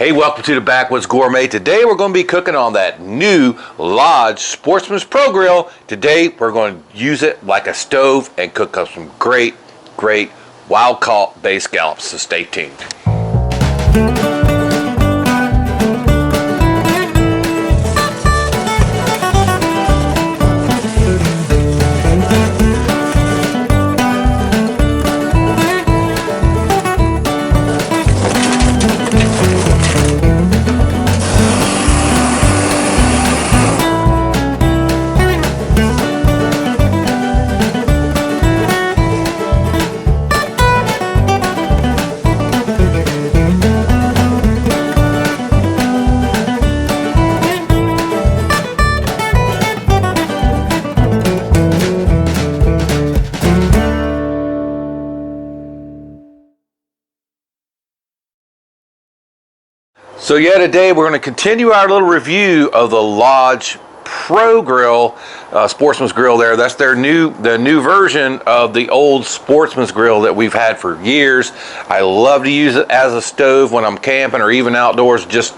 Hey, welcome to the Backwoods Gourmet. Today we're going to be cooking on that new Lodge Sportsman Grill. Today we're going to use it like a stove and cook up some great wild caught bay scallops. So stay tuned. So yeah, today we're going to continue our little review of the Lodge Pro Grill, Sportsman's Grill there. That's the new version of the old Sportsman's Grill that we've had for years. I love to use it as a stove when I'm camping or even outdoors, just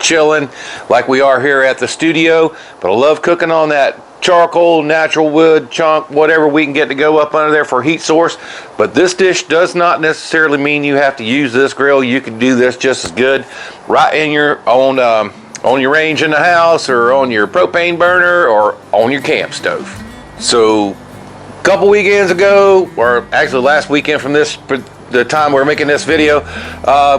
chilling like we are here at the studio. But I love cooking on that charcoal, natural wood, chunk, whatever we can get to go up under there for a heat source. But this dish does not necessarily mean you have to use this grill. You can do this just as good right in your own on your range in the house, or on your propane burner, or on your camp stove. So a couple weekends ago, or actually last weekend from the time we're making this video,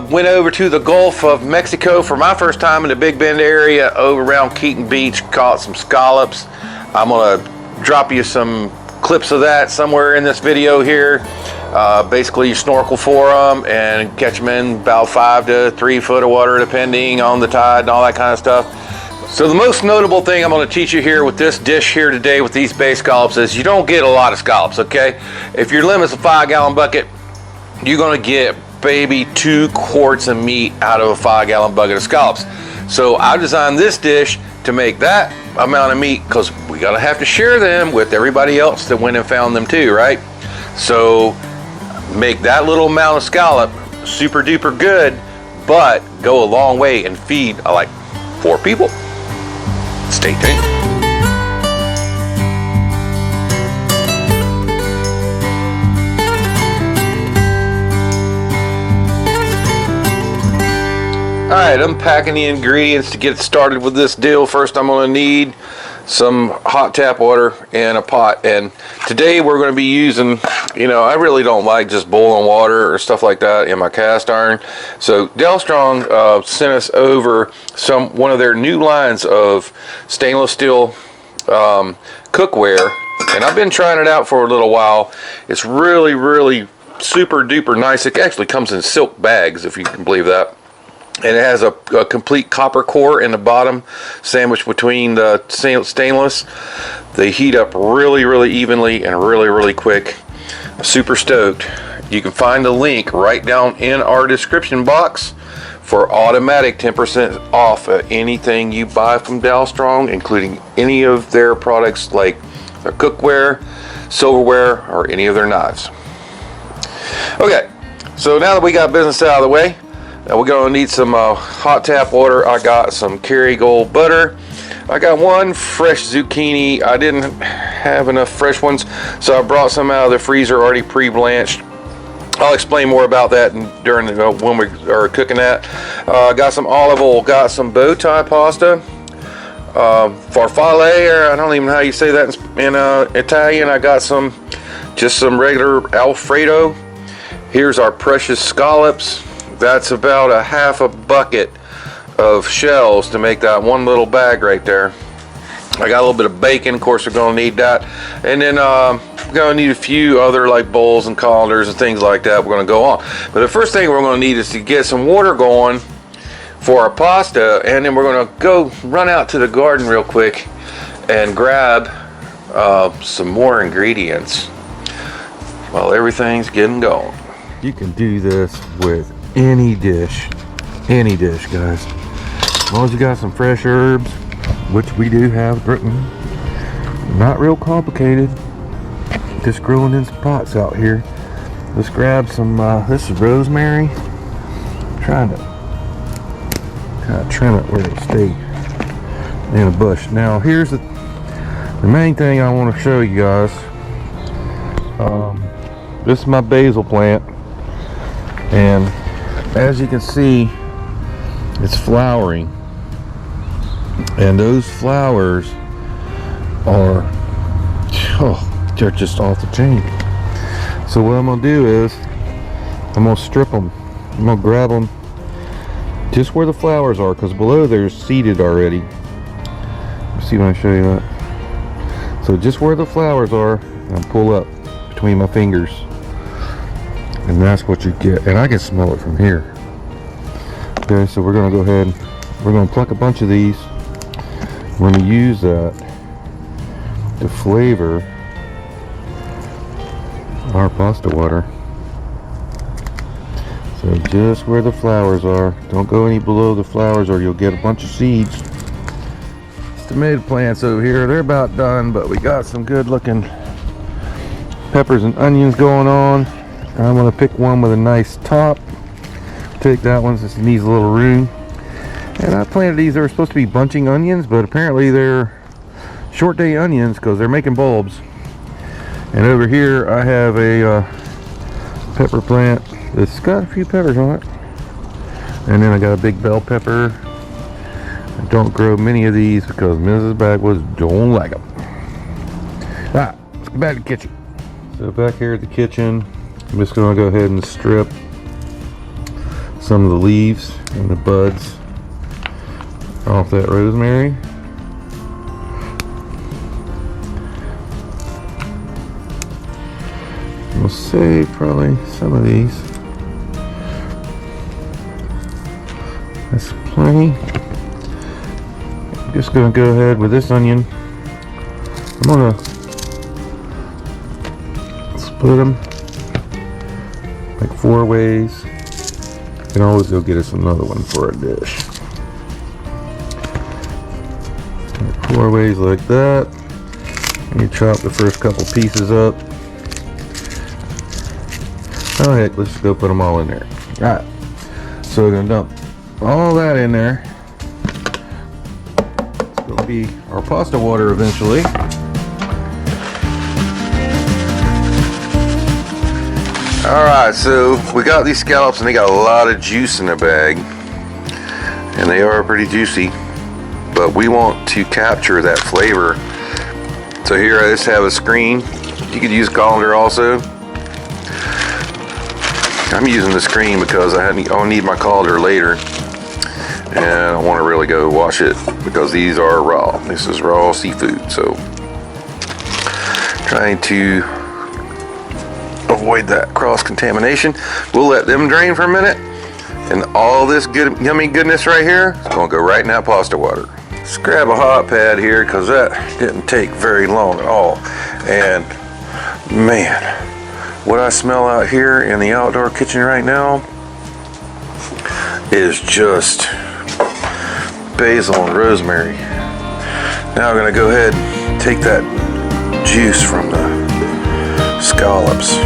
went over to the Gulf of Mexico for my first time in the Big Bend area over around Keaton Beach. Caught some scallops. I'm gonna drop you some clips of that somewhere in this video here. Basically you snorkel for them and catch them in about 5 to 3 foot of water depending on the tide and all that kind of stuff. So the most notable thing I'm going to teach you here with this dish here today with these bay scallops is you don't get a lot of scallops, okay? If your limit's a 5-gallon bucket, you're going to get maybe 2 quarts of meat out of a 5-gallon bucket of scallops. So I designed this dish to make that amount of meat because we gotta have to share them with everybody else that went and found them too, right? So make that little amount of scallop super duper good, but go a long way and feed like 4 people. Stay tuned. Alright, unpacking the ingredients to get started with this deal. First I'm going to need some hot tap water in a pot, and today we're going to be using, I really don't like just boiling water or stuff like that in my cast iron. So DALSTRONG sent us over one of their new lines of stainless steel cookware, and I've been trying it out for a little while. It's really super duper nice. It actually comes in silk bags, if you can believe that. And it has a complete copper core in the bottom, sandwiched between the stainless. They heat up really evenly and really quick. Super stoked. You can find the link right down in our description box for automatic 10% off anything you buy from DALSTRONG, including any of their products like their cookware, silverware, or any of their knives. Okay, so now that we got business out of the way, we're going to need some hot tap water. I got some Kerrygold butter. I got 1 fresh zucchini. I didn't have enough fresh ones, so I brought some out of the freezer already pre-blanched. I'll explain more about that during when we are cooking that. Got some olive oil. Got some bow tie pasta. Farfalle, or I don't even know how you say that in Italian. I got just some regular Alfredo. Here's our precious scallops. That's about a half a bucket of shells to make that one little bag right there. I got a little bit of bacon, of course we're going to need that. And then we're going to need a few other like bowls and colanders and things like that. We're going to go on. But the first thing we're going to need is to get some water going for our pasta. And then we're going to go run out to the garden real quick and grab some more ingredients while everything's getting going. You can do this with any dish guys, as long as you got some fresh herbs, which we do have. Not real complicated, just growing in some pots out here. Let's grab some this is rosemary. I'm trying to kind of trim it where it'll stay in a bush. Now here's the main thing I want to show you guys. This is my basil plant, and as you can see, it's flowering, and those flowers are, oh, they're just off the chain. So what I'm gonna do is I'm gonna strip them. I'm gonna grab them just where the flowers are, because below they're seeded already. Let's see when I show you that. So just where the flowers are, and pull up between my fingers, and that's what you get. And I can smell it from here. Okay, so we're gonna go ahead, we're gonna pluck a bunch of these. We're gonna use that to flavor our pasta water. So just where the flowers are, don't go any below the flowers or you'll get a bunch of seeds. Tomato plants over here, they're about done, but we got some good looking peppers and onions going on. I'm going to pick one with a nice top. Take that one since it needs a little room. And I planted these, they were supposed to be bunching onions, but apparently they're short day onions because they're making bulbs. And over here I have a pepper plant that's got a few peppers on it. And then I got a big bell pepper. I don't grow many of these because Mrs. Backwoods don't like them. Alright, let's go back to the kitchen. So back here at the kitchen, I'm just going to go ahead and strip some of the leaves and the buds off that rosemary. We'll save probably some of these. That's plenty. I'm just going to go ahead with this onion. I'm going to split them like 4 ways. You can always go get us another one for a dish. 4 ways like that. And you chop the first couple pieces up. Oh heck, let's just go put them all in there. Alright, so we're gonna dump all that in there. It's gonna be our pasta water eventually. Alright, so we got these scallops and they got a lot of juice in the bag. And they are pretty juicy. But we want to capture that flavor. So here I just have a screen. You could use colander also. I'm using the screen because I'll need my colander later, and I don't want to really go wash it because these are raw. This is raw seafood, so trying to avoid that cross-contamination. We'll let them drain for a minute, and all this good yummy goodness right here is going to go right in that pasta water. Let's grab a hot pad here because that didn't take very long at all. And man, what I smell out here in the outdoor kitchen right now is just basil and rosemary. Now I'm going to go ahead and take that juice from the scallops.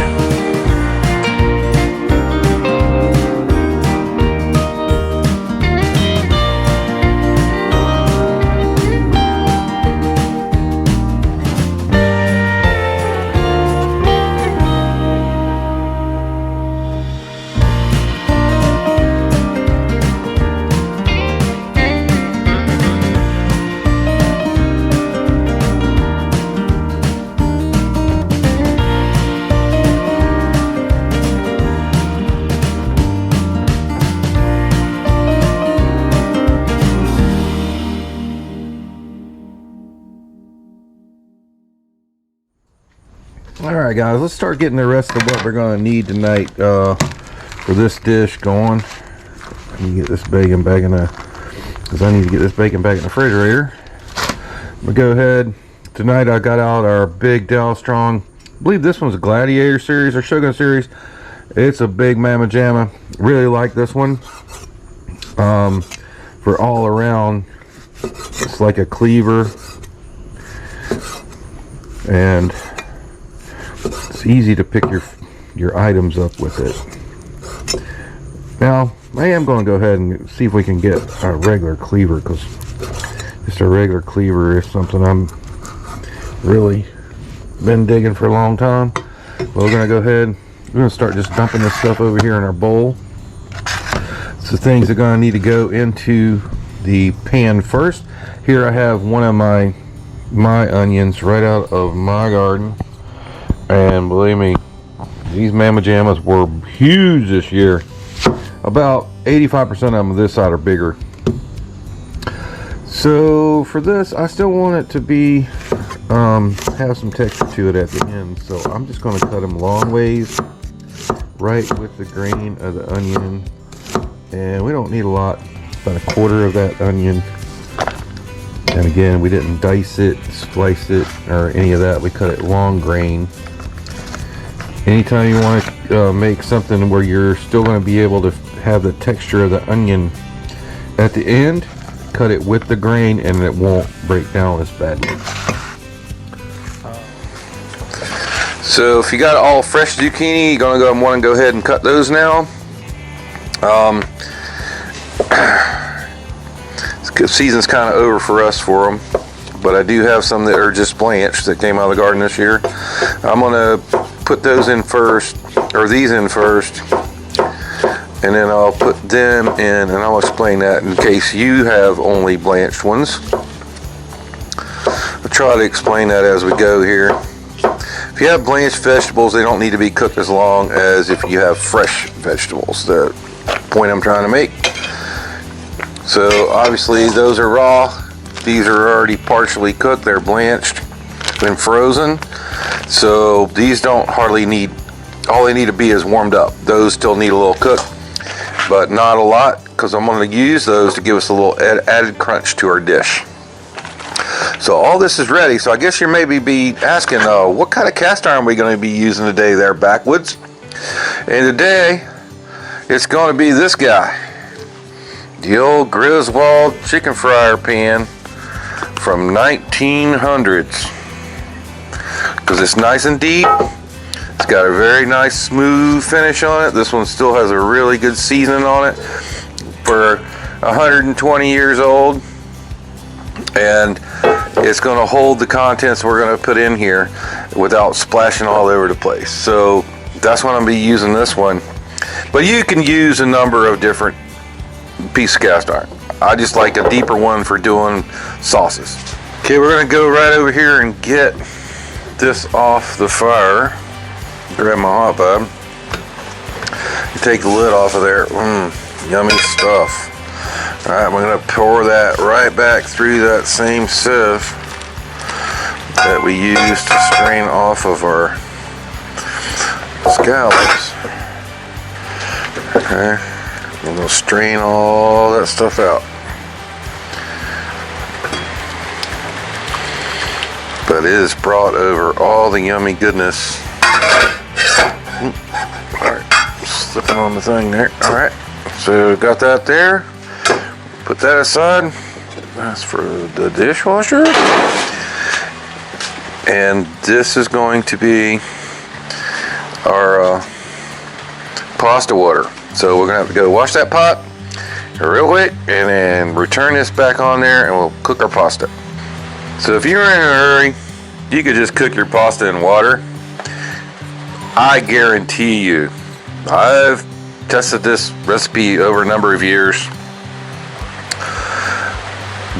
Alright guys, let's start getting the rest of what we're going to need tonight for this dish going. I need to get this bacon back in the, because I need to get this bacon back in the refrigerator. We'll go ahead. Tonight I got out our big DALSTRONG. I believe this one's a Gladiator series or Shogun series. It's a big mamma jamma. Really like this one. For all around, it's like a cleaver. And it's easy to pick your items up with it. Now, I am going to go ahead and see if we can get a regular cleaver, because just a regular cleaver is something I'm really been digging for a long time. We're going to go ahead, we're going to start just dumping this stuff over here in our bowl. So things are going to need to go into the pan first. Here I have one of my onions right out of my garden, and believe me, these Mama Jammas were huge this year. About 85% of them this side are bigger. So for this, I still want it to be have some texture to it at the end, so I'm just going to cut them long ways right with the grain of the onion. And we don't need a lot, about a quarter of that onion. And again, we didn't dice it, slice it, or any of that. We cut it long grain. Anytime you want to make something where you're still going to be able to have the texture of the onion at the end, cut it with the grain and it won't break down as badly. So if you got all fresh zucchini, you're going to want to go ahead and cut those now. Season's kind of over for us for them, but I do have some that are just blanched that came out of the garden this year. I'm going to put those in first, or these in first, and then I'll put them in, and I'll explain that in case you have only blanched ones. I'll try to explain that as we go here. If you have blanched vegetables, they don't need to be cooked as long as if you have fresh vegetables. The point I'm trying to make. So obviously those are raw. These are already partially cooked. They're blanched and frozen. So these don't hardly need, all they need to be is warmed up. Those still need a little cook, but not a lot, because I'm going to use those to give us a little added crunch to our dish. So all this is ready. So I guess you may be asking, what kind of cast iron are we going to be using today there, Backwoods? And today, it's going to be this guy. The old Griswold chicken fryer pan from 1900s. Because it's nice and deep. It's got a very nice smooth finish on it. This one still has a really good seasoning on it. For 120 years old. And it's going to hold the contents we're going to put in here without splashing all over the place. So that's what I'm going to be using this one. But you can use a number of different pieces of cast iron. I just like a deeper one for doing sauces. Okay, we're going to go right over here and get this off the fire. Grab my hot bar. Take the lid off of there. Yummy stuff. Alright, we're going to pour that right back through that same sieve that we used to strain off of our scallops. Okay, we're going to strain all that stuff out. But it has brought over all the yummy goodness. Alright, slipping on the thing there. Alright, so we've got that there. Put that aside. That's for the dishwasher. And this is going to be our pasta water. So we're gonna have to go wash that pot real quick and then return this back on there, and we'll cook our pasta. So if you're in a hurry, you could just cook your pasta in water. I guarantee you, I've tested this recipe over a number of years.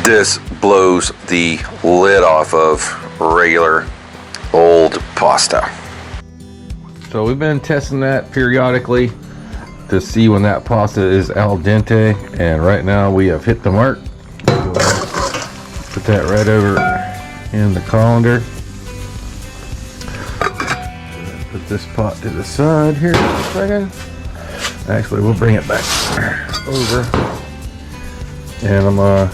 This blows the lid off of regular old pasta. So we've been testing that periodically to see when that pasta is al dente, and right now we have hit the mark. Put that right over in the colander. Put this pot to the side here for a second. Actually, we'll bring it back over, and I'm gonna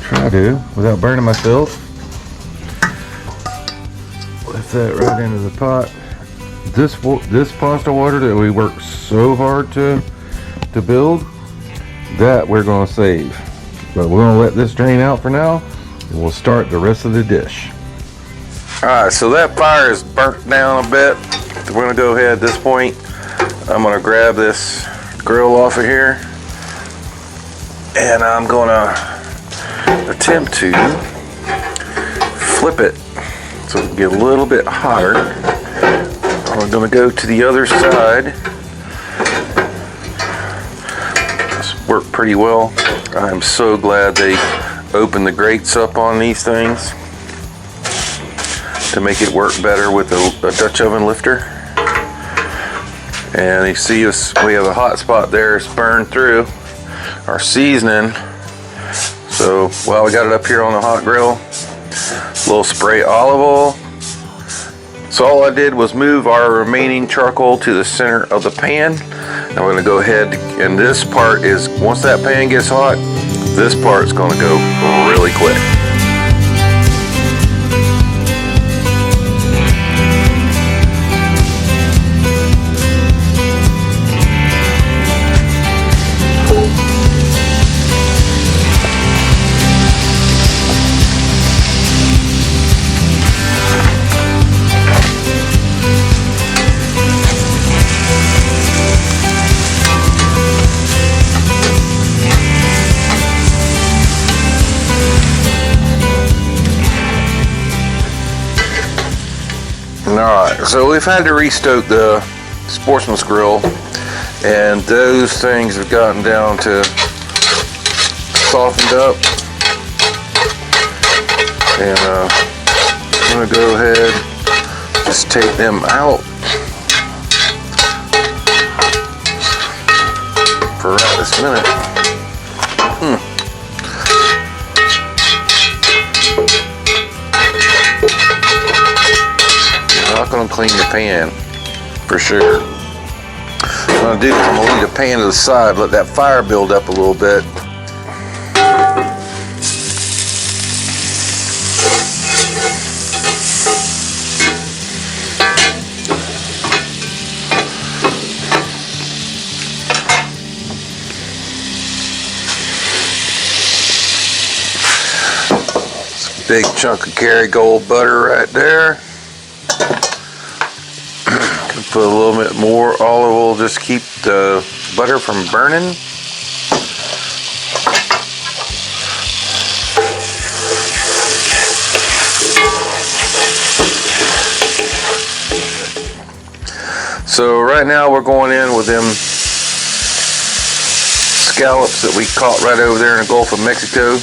try to, without burning myself, lift that right into the pot. This pasta water that we worked so hard to build, that we're going to save. But we're going to let this drain out for now, and we'll start the rest of the dish. Alright, so that fire is burnt down a bit. We're going to go ahead at this point, I'm gonna grab this grill off of here, and I'm gonna attempt to flip it so it can get a little bit hotter. I'm gonna go to the other side. This worked pretty well. I'm so glad they opened the grates up on these things to make it work better with a Dutch oven lifter. And you see us, we have a hot spot there. It's burned through our seasoning. So while we got it up here on the hot grill, a little spray olive oil. So all I did was move our remaining charcoal to the center of the pan. I'm going to go ahead, and this part is, once that pan gets hot, this part's going to go really quick. Alright, so we've had to restoke the Sportsman's Grill, and those things have gotten down to softened up. And I'm going to go ahead, just take them out for right this minute. Not going to clean the pan for sure. What I'm going to do is I'm going to leave the pan to the side, let that fire build up a little bit. It's a big chunk of Kerrygold butter right there. Put a little bit more olive oil, just keep the butter from burning. So right now we're going in with them scallops that we caught right over there in the Gulf of Mexico.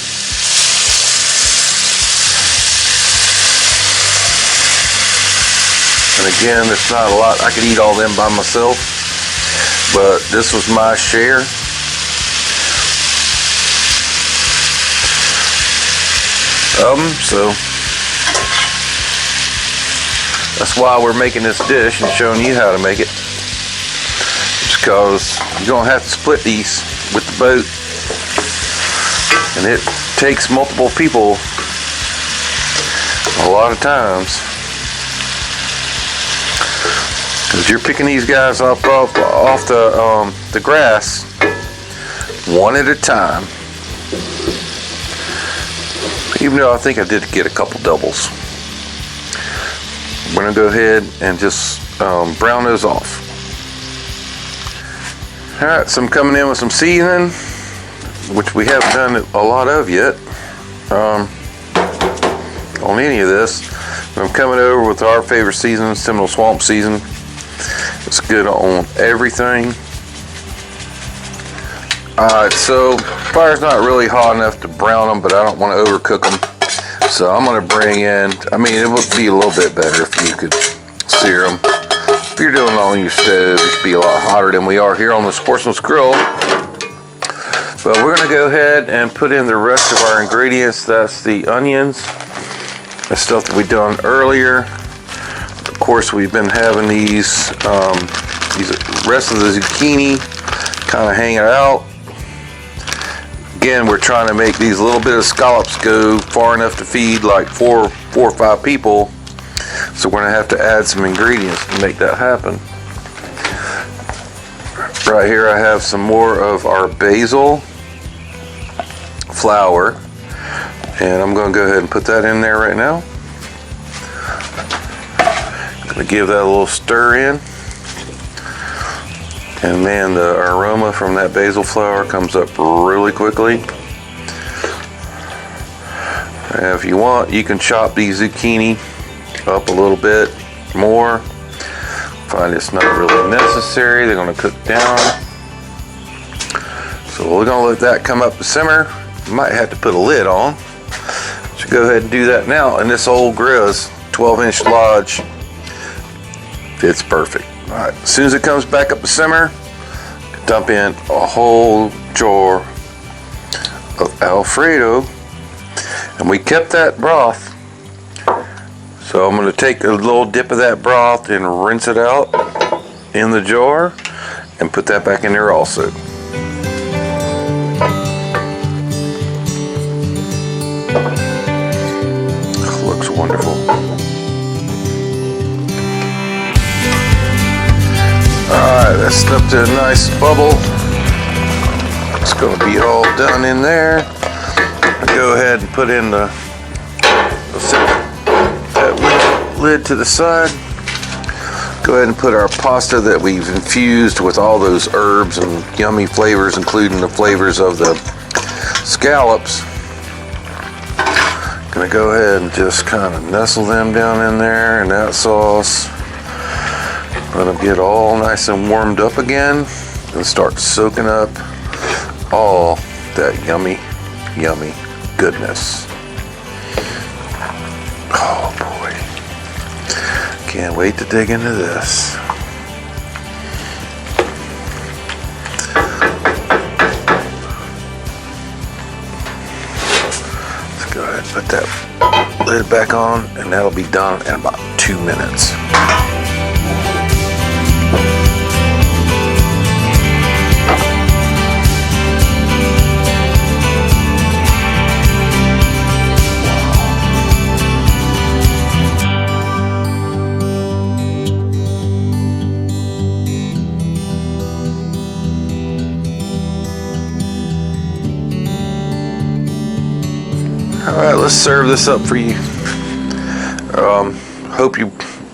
And again, it's not a lot. I could eat all them by myself, but this was my share. So that's why we're making this dish and showing you how to make it. Just because you're gonna have to split these with the boat, and it takes multiple people a lot of times. Because you're picking these guys off the grass one at a time. Even though I think I did get a couple doubles. We're going to go ahead and just brown those off. Alright, so I'm coming in with some seasoning, which we haven't done a lot of yet on any of this. But I'm coming over with our favorite seasoning, Seminole Swamp Season. It's good on everything. Alright, so fire's not really hot enough to brown them, but I don't want to overcook them. So I'm going to bring in, I mean, it would be a little bit better if you could sear them. If you're doing it on your stove, it'd be a lot hotter than we are here on the Sportsman's Grill. But we're going to go ahead and put in the rest of our ingredients. That's the onions, the stuff that we done earlier. Of course, we've been having these rest of the zucchini kind of hanging out. Again, we're trying to make these little bit of scallops go far enough to feed like four or five people. So we're going to have to add some ingredients to make that happen. Right here I have some more of our basil flour, and I'm going to go ahead and put that in there right now. I'm going to give that a little stir in. And man, the aroma from that basil flower comes up really quickly. And if you want, you can chop these zucchini up a little bit more. Find it's not really necessary. They're going to cook down. So we're going to let that come up to simmer. Might have to put a lid on. So go ahead and do that now. And this old grill is 12-inch Lodge. It's perfect. All right, as soon as it comes back up to simmer, dump in a whole jar of Alfredo. And we kept that broth. So I'm going to take a little dip of that broth and rinse it out in the jar and put that back in there also. Looks wonderful. Alright, that's up to a nice bubble. It's going to be all done in there. Go ahead and put in the that lid to the side. Go ahead and put our pasta that we've infused with all those herbs and yummy flavors, including the flavors of the scallops. Gonna go ahead and just kind of nestle them down in there in that sauce. Let them get all nice and warmed up again and start soaking up all that yummy, yummy goodness. Oh boy. Can't wait to dig into this. Let's go ahead and put that lid back on, and that'll be done in about 2 minutes. Alright, let's serve this up for you. Hope you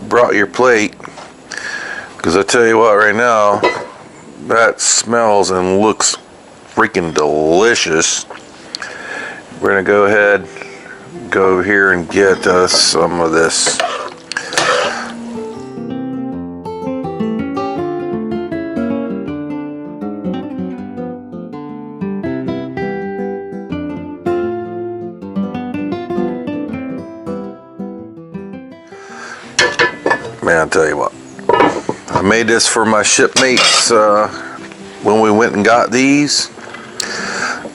brought your plate, because I tell you what, right now, that smells and looks freaking delicious. We're going to go ahead, go over here and get us some of this. Man, I'll tell you what, I made this for my shipmates when we went and got these,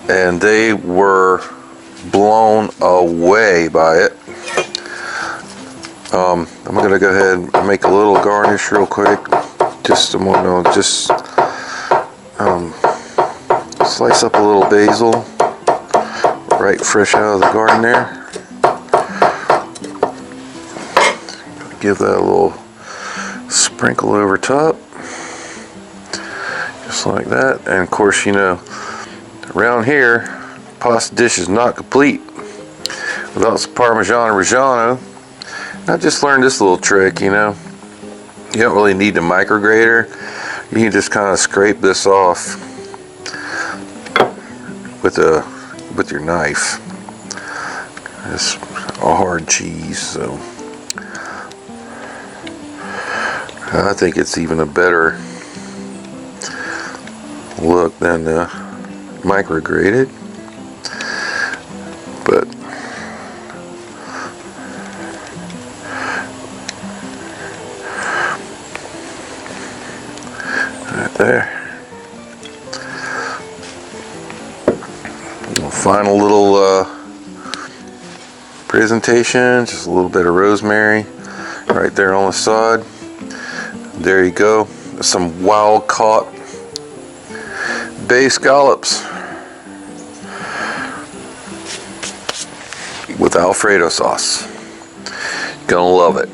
and they were blown away by it. I'm gonna go ahead and make a little garnish real quick. Just slice up a little basil, right fresh out of the garden there. Give that a little sprinkle over top, just like that. And of course, you know, around here, pasta dish is not complete without some Parmesan Reggiano. And I just learned this little trick, you know. You don't really need the micrograter. You can just kind of scrape this off with your knife. It's a hard cheese, so I think it's even a better look than micrograted. But right there. Final little presentation, just a little bit of rosemary right there on the side. There you go, some wild caught bay scallops with Alfredo sauce. Gonna love it.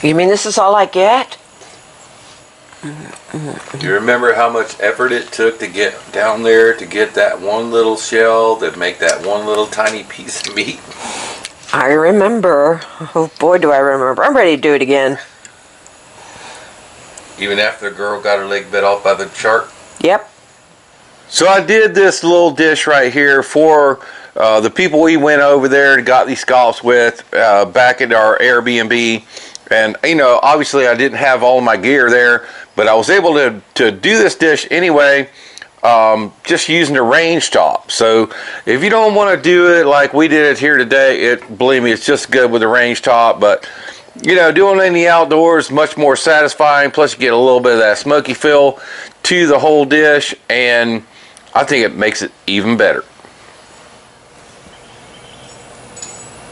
You mean this is all I get? Do you remember how much effort it took to get down there to get that one little shell that make that one little tiny piece of meat? I remember. Oh boy, do I remember. I'm ready to do it again. Even after the girl got her leg bit off by the shark? Yep. So I did this little dish right here for the people we went over there and got these scallops with back at our Airbnb. And, you know, obviously I didn't have all my gear there, but I was able to do this dish anyway, just using the range top. So if you don't want to do it like we did it here today, believe me, it's just good with the range top. But, you know, doing it in the outdoors is much more satisfying. Plus you get a little bit of that smoky feel to the whole dish, and I think it makes it even better.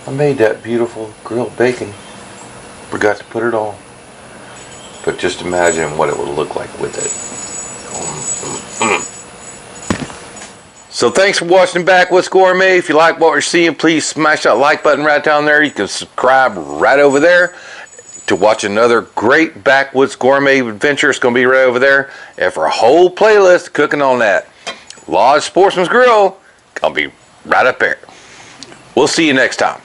I made that beautiful grilled bacon. Forgot to put it on. But just imagine what it would look like with it. So thanks for watching Backwoods Gourmet. If you like what we're seeing, please smash that like button right down there. You can subscribe right over there to watch another great Backwoods Gourmet adventure. It's going to be right over there. And for a whole playlist of cooking on that, Lodge Sportsman Grill, going to be right up there. We'll see you next time.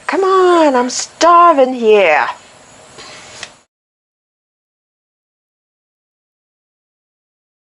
Come on, I'm starving here.